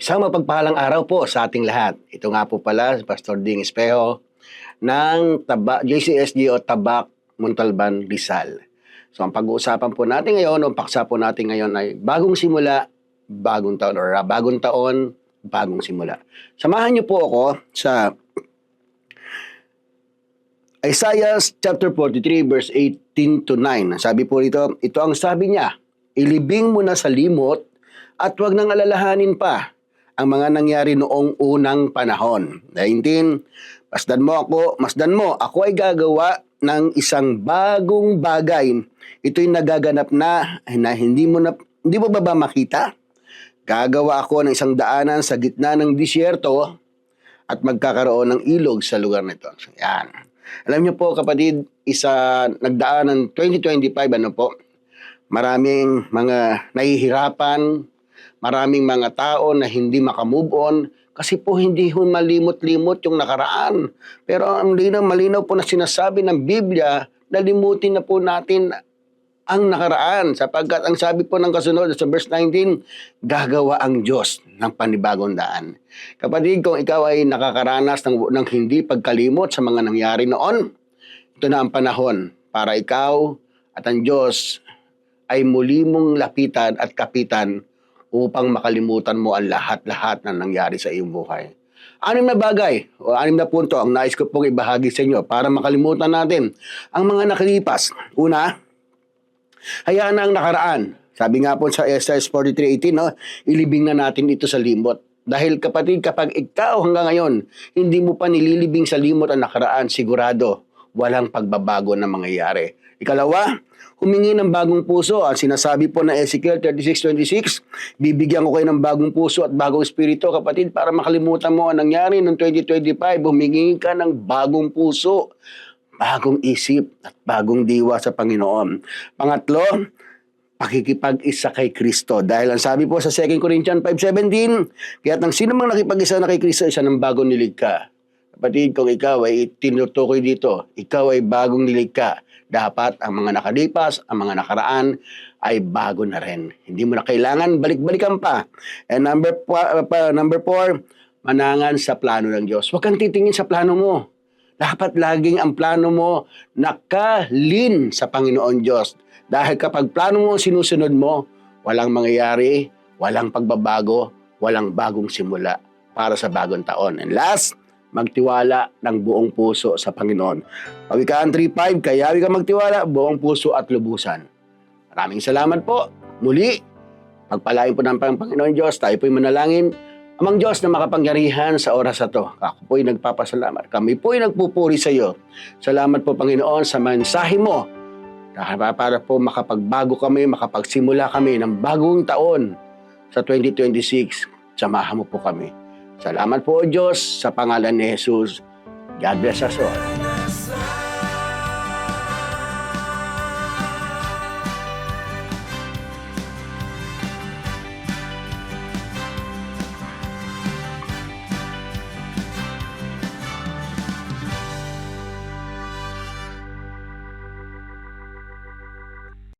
Isang mapagpahalang araw po sa ating lahat. Ito nga po pala si Pastor Ding Espejo ng JCSD o Tabak, Montalban, Rizal. So ang pag-uusapan po natin ngayon, o paksa po natin ngayon ay bagong simula, bagong taon, or bagong taon, bagong simula. Samahan niyo po ako sa Isaiah chapter 43 verse 18 to 9. Sabi po rito, ito ang sabi niya, ilibing mo na sa limot at huwag nang alalahanin pa ang mga nangyari noong unang panahon. 19, masdan mo, ako ay gagawa ng isang bagong bagay. Ito'y nagaganap na hindi mo ba makita? Gagawa ako ng isang daanan sa gitna ng disyerto at magkakaroon ng ilog sa lugar nito. So, yan. Alam niyo po kapatid, nagdaan ng 2025, maraming mga nahihirapan, maraming mga tao na hindi makamove on kasi po hindi ho malimot-limot yung nakaraan. Pero ang malinaw po na sinasabi ng Biblia, nalimutin na po natin ang nakaraan sapagkat ang sabi po ng kasunod sa verse 19, gagawa ang Diyos ng panibagong daan. Kapatid, kung ikaw ay nakakaranas ng hindi pagkalimot sa mga nangyari noon, ito na ang panahon para ikaw at ang Diyos ay muli mong lapitan at kapitan upang makalimutan mo ang lahat-lahat na nangyari sa iyong buhay. 6 na bagay o 6 na punto ang nais ko pong ibahagi sa inyo para makalimutan natin ang mga nakalipas. Una, hayaan na ang nakaraan. Sabi nga po sa Isaiah 43:18, ilibing na natin ito sa limot. Dahil kapatid, kapag ikaw hanggang ngayon, hindi mo pa nililibing sa limot ang nakaraan, sigurado, walang pagbabago na mangyayari. Ikalawa, humingi ng bagong puso. Ang sinasabi po na Ezekiel 36:26, bibigyan ko kayo ng bagong puso at bagong espiritu, kapatid, para makalimutan mo ang nangyari noong 2025. Humingi ka ng bagong puso, bagong isip at bagong diwa sa Panginoon. Pangatlo, pakikipag-isa kay Kristo. Dahil ang sabi po sa 2 Corinthians 5:17, kaya't ang sino mang nakipag-isa na kay Kristo, isa ng bagong nilikha. Kapatid, kung ikaw ay tinutukoy dito, ikaw ay bagong nilikha. Dapat ang mga nakalipas, ang mga nakaraan ay bago na rin. Hindi mo na kailangan balik-balikan pa. And number 4, manangan sa plano ng Diyos. Huwag kang titingin sa plano mo. Dapat laging ang plano mo nakalin sa Panginoon Diyos. Dahil kapag plano mo sinusunod mo, walang mangyayari, walang pagbabago, walang bagong simula para sa bagong taon. And last, magtiwala ng buong puso sa Panginoon. Pawikaan 3:5, kayawi ka magtiwala, buong puso at lubusan. Maraming salamat po. Muli, pagpalain po ng Panginoon Diyos, tayo po'y manalangin. Amang Diyos na makapangyarihan sa oras na to, ako po'y nagpapasalamat. Kami po'y nagpupuri sa iyo. Salamat po Panginoon sa mensahe mo para po makapagbago kami, makapagsimula kami ng bagong taon sa 2026. Samahan mo po kami. Salamat po o Diyos sa pangalan ni Jesus. God bless us all.